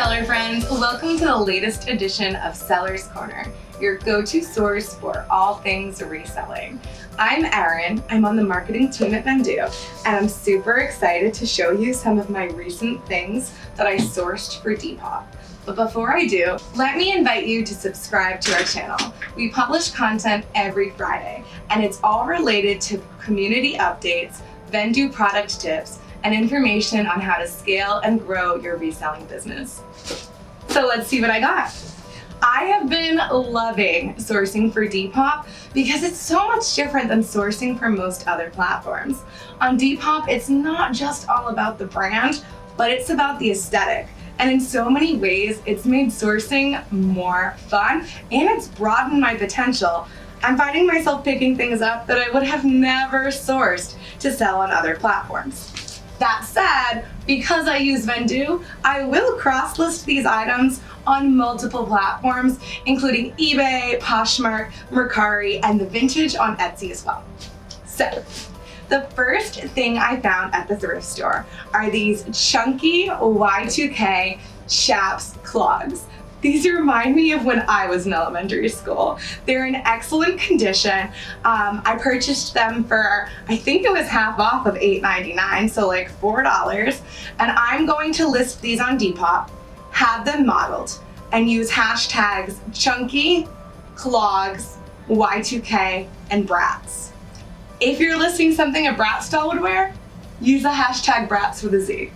seller friends, welcome to the latest edition of Seller's Corner, your go-to source for all things reselling. I'm Erin, I'm on the marketing team at Vendoo, and I'm super excited to show you some of my recent things that I sourced for Depop. But before I do, let me invite you to subscribe to our channel. We publish content every Friday, and it's all related to community updates, Vendoo product tips, and information on how to scale and grow your reselling business. So let's see what I got. I have been loving sourcing for Depop because it's so much different than sourcing for most other platforms. On Depop, it's not just all about the brand, but it's about the aesthetic. And in so many ways, it's made sourcing more fun and it's broadened my potential. I'm finding myself picking things up that I would have never sourced to sell on other platforms. That said, because I use Vendoo, I will cross-list these items on multiple platforms, including eBay, Poshmark, Mercari, and the Vintage on Etsy as well. So, the first thing I found at the thrift store are these chunky Y2K Chaps Clogs. These remind me of when I was in elementary school. They're in excellent condition. I purchased them for, I think it was half off of $8.99, so like $4. And I'm going to list these on Depop, have them modeled, and use hashtags chunky, clogs, Y2K, and brats. If you're listing something a brat style would wear, use the hashtag brats with a Z.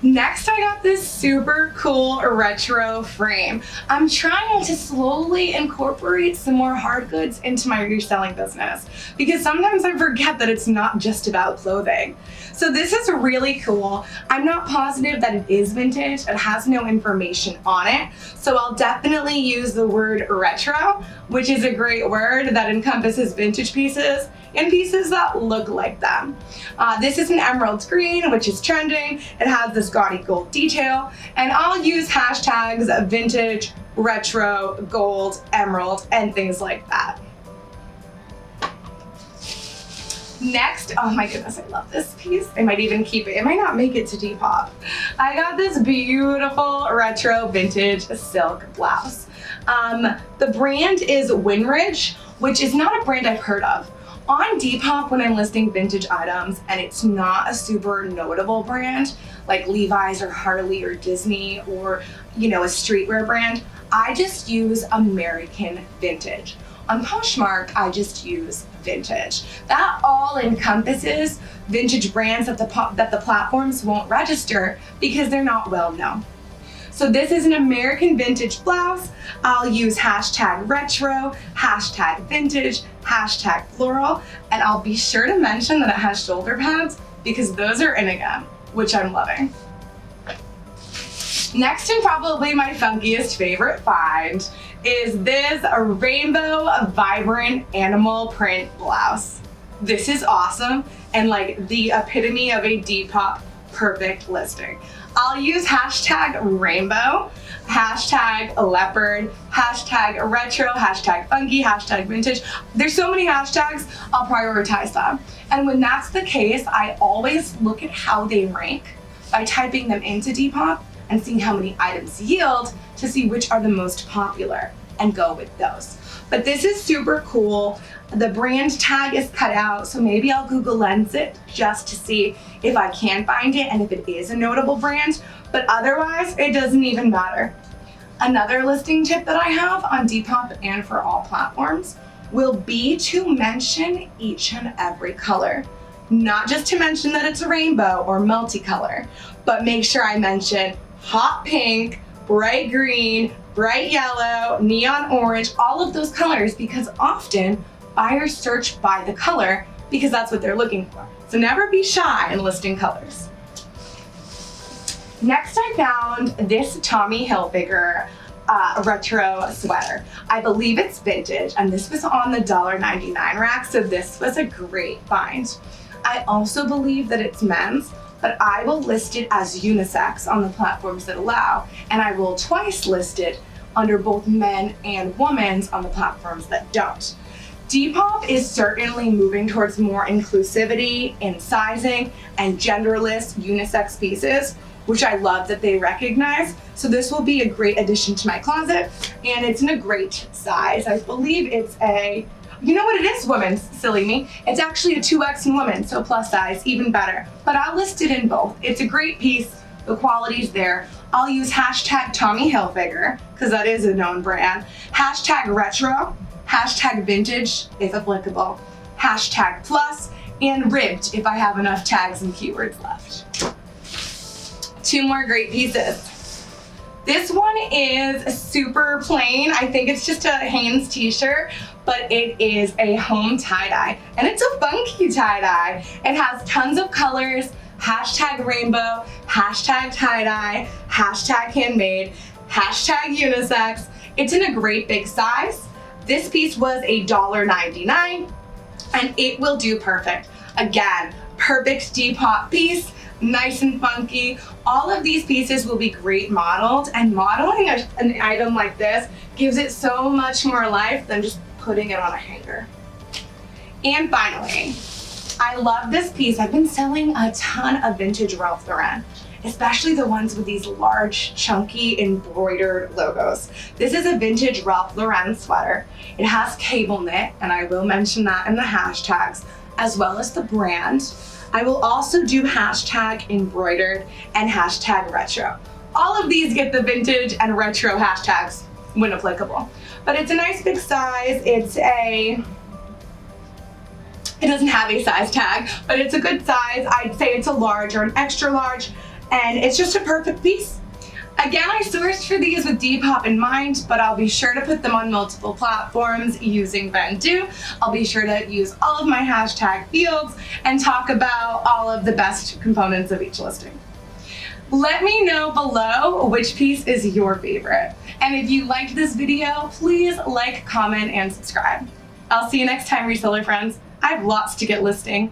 Next, I got this super cool retro frame. I'm trying to slowly incorporate some more hard goods into my reselling business because sometimes I forget that it's not just about clothing. So this is really cool. I'm not positive that it is vintage. It has no information on it. So I'll definitely use the word retro, which is a great word that encompasses vintage pieces and pieces that look like them. This is an emerald green, which is trending. It has this gaudy gold detail, and I'll use hashtags vintage, retro, gold, emerald, and things like that. Next, oh my goodness, I love this piece. I might even keep it. It might not make it to Depop. I got this beautiful retro vintage silk blouse. The brand is Winridge, which is not a brand I've heard of. On Depop, when I'm listing vintage items and it's not a super notable brand like Levi's or Harley or Disney or, you know, a streetwear brand, I just use American vintage. On Poshmark, I just use vintage. That all encompasses vintage brands that the platforms won't register because they're not well known. So this is an American vintage blouse. I'll use hashtag retro, hashtag vintage, hashtag floral, and I'll be sure to mention that it has shoulder pads because those are in again, which I'm loving. Next, and probably my funkiest favorite find, is this rainbow vibrant animal print blouse. This is awesome and like the epitome of a Depop perfect listing. I'll use hashtag rainbow, hashtag leopard, hashtag retro, hashtag funky, hashtag vintage. There's so many hashtags, I'll prioritize them. And when that's the case, I always look at how they rank by typing them into Depop and seeing how many items yield to see which are the most popular and go with those. But this is super cool. The brand tag is cut out, so maybe I'll Google Lens it just to see if I can find it and if it is a notable brand, but otherwise it doesn't even matter. Another listing tip that I have on Depop and for all platforms will be to mention each and every color. Not just to mention that it's a rainbow or multicolor, but make sure I mention hot pink, bright green, bright yellow, neon orange, all of those colors, because often buyers search by the color because that's what they're looking for. So never be shy in listing colors. Next, I found this Tommy Hilfiger retro sweater. I believe it's vintage, and this was on the $1.99 rack, so this was a great find. I also believe that it's men's, but I will list it as unisex on the platforms that allow, and I will twice list it under both men and women's on the platforms that don't. Depop is certainly moving towards more inclusivity in sizing and genderless unisex pieces, which I love that they recognize. So this will be a great addition to my closet, and it's in a great size. I believe it's a, you know what it is, women, silly me. It's actually a 2X in women, so plus size, even better. But I'll list it in both. It's a great piece, the quality's there. I'll use hashtag Tommy Hilfiger, because that is a known brand. Hashtag retro, hashtag vintage, if applicable. Hashtag plus, and ribbed, if I have enough tags and keywords left. 2 more great pieces. This one is super plain. I think it's just a Hanes t-shirt, but it is a home tie-dye, and it's a funky tie-dye. It has tons of colors, hashtag rainbow, hashtag tie-dye, hashtag handmade, hashtag unisex. It's in a great big size. This piece was $1.99, and it will do perfect. Again, perfect Depop piece, nice and funky. All of these pieces will be great modeled, and modeling an item like this gives it so much more life than just putting it on a hanger. And finally, I love this piece. I've been selling a ton of vintage Ralph Lauren, especially the ones with these large, chunky, embroidered logos. This is a vintage Ralph Lauren sweater. It has cable knit, and I will mention that in the hashtags, as well as the brand. I will also do hashtag embroidered and hashtag retro. All of these get the vintage and retro hashtags when applicable. But it's a nice big size. It doesn't have a size tag, but it's a good size. I'd say it's a large or an extra large, and it's just a perfect piece. Again, I sourced for these with Depop in mind, but I'll be sure to put them on multiple platforms using Vendoo. I'll be sure to use all of my hashtag fields and talk about all of the best components of each listing. Let me know below which piece is your favorite. And if you liked this video, please like, comment, and subscribe. I'll see you next time, reseller friends. I have lots to get listing.